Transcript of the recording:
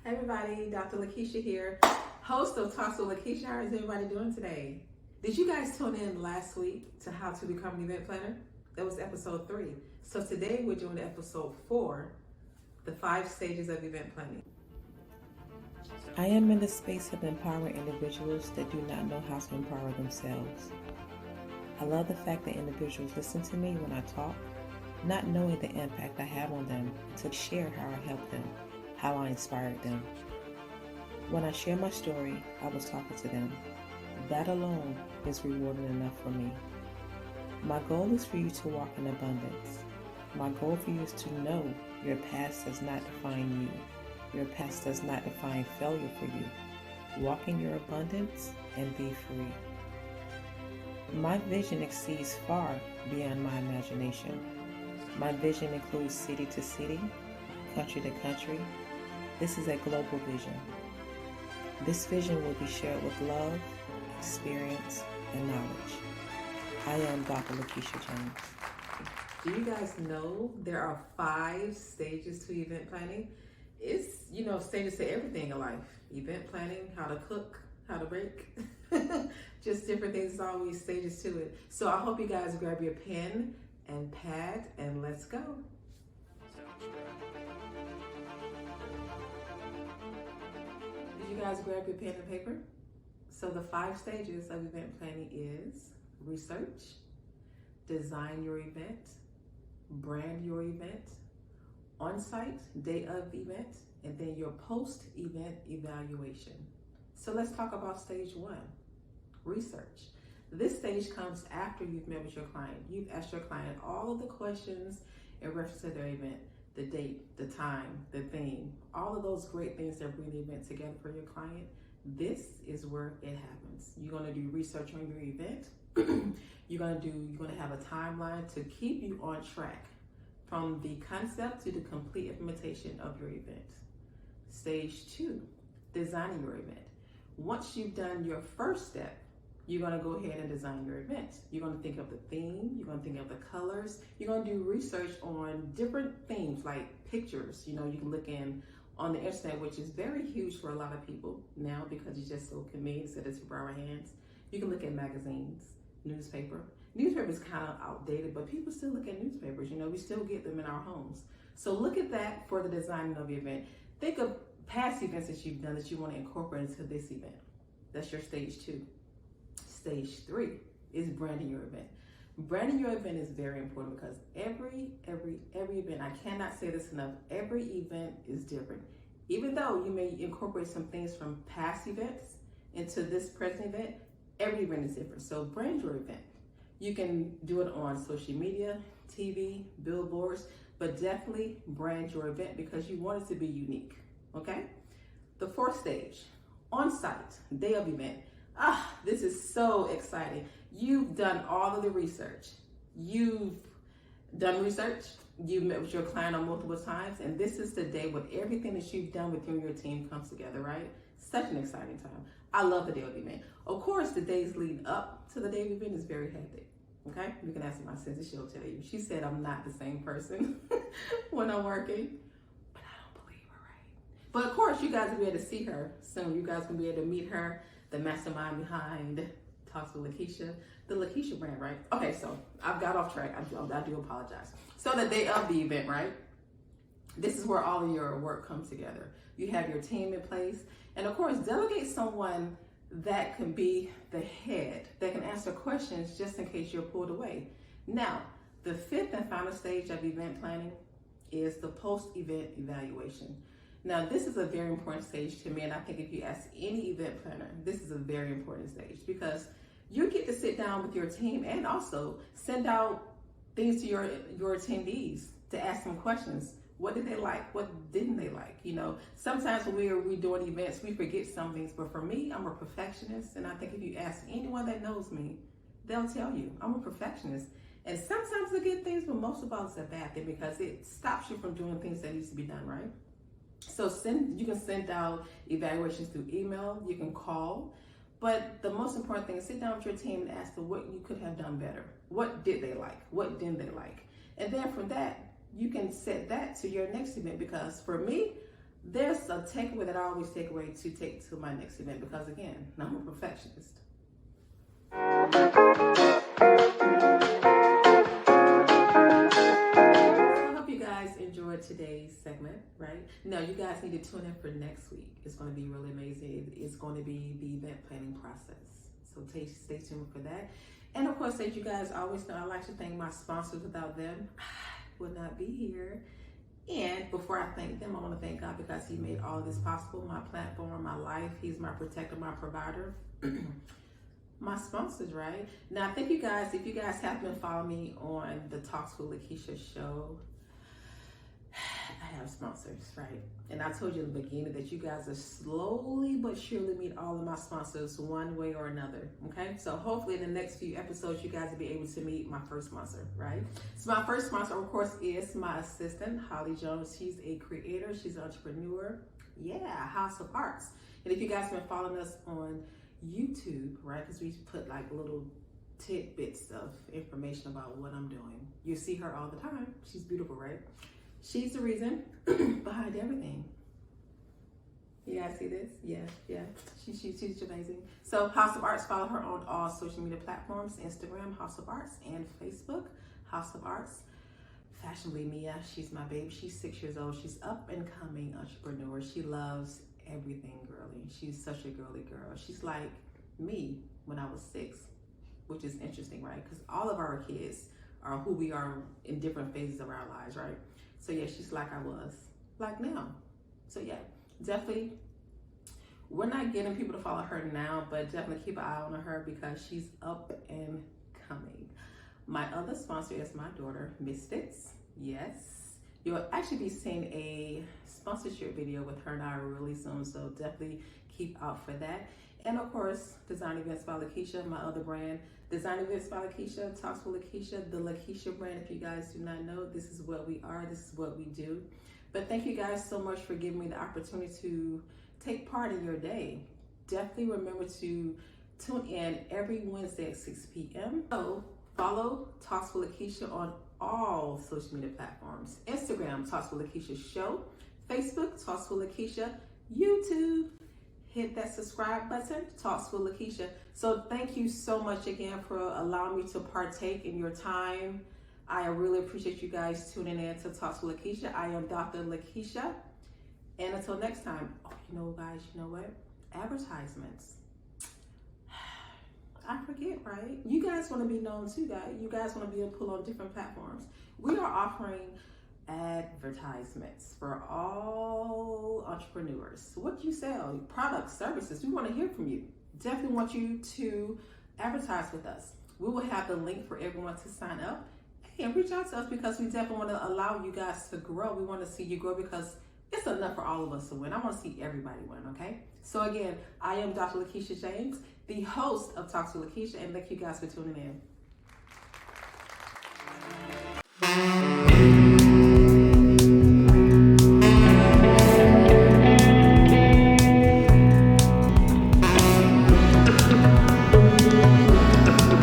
Hey everybody, Dr. Lakisha here, host of Talks with Lakisha. How is everybody doing today? Did you guys tune in last week to how to become an event planner? That was episode 3. So today we're doing episode 4, the 5 stages of event planning. I am in the space of empowering individuals that do not know how to empower themselves. I love the fact that individuals listen to me when I talk, not knowing the impact I have on them, to share how I help them, how I inspired them. When I share my story, I was talking to them. That alone is rewarding enough for me. My goal is for you to walk in abundance. My goal for you is to know your past does not define you. Your past does not define failure for you. Walk in your abundance and be free. My vision exceeds far beyond my imagination. My vision includes city to city, country to country. This is a global vision. This vision will be shared with love, experience, and knowledge. I am Dr. Lakisha Jones. Do you guys know there are 5 stages to event planning? It's, stages to everything in life. Event planning, how to cook, how to bake, just different things. There's always stages to it. So I hope you guys grab your pen and pad and let's go. Did you guys grab your pen and paper? So the 5 stages of event planning is research, design your event, brand your event, on-site, day of event, and then your post-event evaluation. So let's talk about stage 1, research. This stage comes after you've met with your client. You've asked your client all of the questions in reference to their event, the date, the time, the theme, all of those great things that bring the event together for your client. This is where it happens. You're going to do research on your event. You're going to have a timeline to keep you on track from the concept to the complete implementation of your event. Stage 2, designing your event. Once you've done your first step, you're going to go ahead and design your event. You're going to think of the theme. You're going to think of the colors. You're going to do research on different themes like pictures. You can look in on the internet, which is very huge for a lot of people now because it's just so convenient instead of for our hands. You can look at magazines, newspaper. Newspapers kind of outdated, but people still look at newspapers. We still get them in our homes. So look at that for the designing of the event. Think of past events that you've done that you want to incorporate into this event. That's your stage 2. Stage 3 is branding your event. Branding your event is very important because every event, I cannot say this enough, every event is different. Even though you may incorporate some things from past events into this present event, every event is different. So brand your event. You can do it on social media, TV, billboards, but definitely brand your event because you want it to be unique, okay? The 4th stage, on-site, day of event. This is so exciting. You've done all of the research. You've done research. You've met with your client on multiple times, and this is the day when everything that you've done with you and your team comes together, right? Such an exciting time. I love the day of the event. Of course, the days leading up to the day of the event is very hectic, okay? You can ask my sister, she'll tell you. She said I'm not the same person when I'm working, but I don't believe her, right? But of course, you guys will be able to see her soon. You guys will be able to meet her, the mastermind behind Talks with Lakisha, the Lakisha brand, right? Okay, so I've got off track. I do apologize. So the day of the event, right? This is where all of your work comes together. You have your team in place. And of course, delegate someone that can be the head, that can answer questions just in case you're pulled away. Now, the 5th and final stage of event planning is the post-event evaluation. Now, this is a very important stage to me, and I think if you ask any event planner, this is a very important stage because you get to sit down with your team and also send out things to your attendees to ask them questions. What did they like? What didn't they like? Sometimes when we're doing events, we forget some things, but for me, I'm a perfectionist, and I think if you ask anyone that knows me, they'll tell you I'm a perfectionist. And sometimes it's a good thing, but most of all it's a bad thing because it stops you from doing things that needs to be done, right? So you can send out evaluations through email, you can call, but the most important thing is sit down with your team and ask them what you could have done better. What did they like? What didn't they like? And then from that, you can set that to your next event because for me, there's a takeaway that I always take away to take to my next event because, again, I'm a perfectionist. I hope you guys enjoyed today's segment, right? Now, you guys need to tune in for next week. It's going to be really amazing. It's going to be the event planning process. So stay tuned for that. And of course, as you guys always know, I like to thank my sponsors. Without them, I would not be here. And before I thank them, I want to thank God because He made all of this possible. My platform, my life. He's my protector, my provider. My sponsors, right? Now, thank you guys. If you guys have been following me on the Talks with Lakisha show, I have sponsors, right? And I told you in the beginning that you guys are slowly but surely meet all of my sponsors one way or another, okay? So hopefully in the next few episodes, you guys will be able to meet my first sponsor, right? So my first sponsor, of course, is my assistant, Holli J. She's a creator. She's an entrepreneur. Yeah, House of Arts. And if you guys have been following us on YouTube, right? Because we put like little tidbits of information about what I'm doing. You see her all the time. She's beautiful, right? She's the reason behind everything. You guys see this? Yeah. She's amazing. So House of Arts, follow her on all social media platforms, Instagram, House of Arts, and Facebook, House of Arts. Fabulously Mia, she's my baby. She's 6 years old. She's up and coming entrepreneur. She loves everything girly. She's such a girly girl. She's like me when I was 6, which is interesting, right? Because all of our kids are who we are in different phases of our lives, right? So yeah, she's like I was, like now. So yeah, definitely, we're not getting people to follow her now, but definitely keep an eye on her because she's up and coming. My other sponsor is my daughter, Miss Fitz. Yes. You'll actually be seeing a sponsorship video with her and I really soon, so definitely keep out for that. And of course, Design Events by Lakisha, my other brand. Design Events by Lakisha, Talks with Lakisha, the Lakisha brand. If you guys do not know, this is what we are, this is what we do. But thank you guys so much for giving me the opportunity to take part in your day. Definitely remember to tune in every Wednesday at 6 p.m. So follow Talks with Lakisha on all social media platforms. Instagram, Talks with Lakisha Show. Facebook, Talks with Lakisha. YouTube, hit that subscribe button, Talks with Lakisha. So thank you so much again for allowing me to partake in your time. I really appreciate you guys tuning in to Talks with Lakisha. I am Dr. Lakisha. And until next time, you know guys, you know what? Advertisements. I forget, right? You guys want to be known too, guys. You guys want to be able to pull on different platforms. We are offering advertisements for all entrepreneurs. What do you sell? Products, services. We want to hear from you. Definitely want you to advertise with us. We will have the link for everyone to sign up and reach out to us because we definitely want to allow you guys to grow. We want to see you grow because it's enough for all of us to win. I want to see everybody win, okay? So again, I am Dr. Lakisha James, the host of Talks with Lakisha, and thank you guys for tuning in.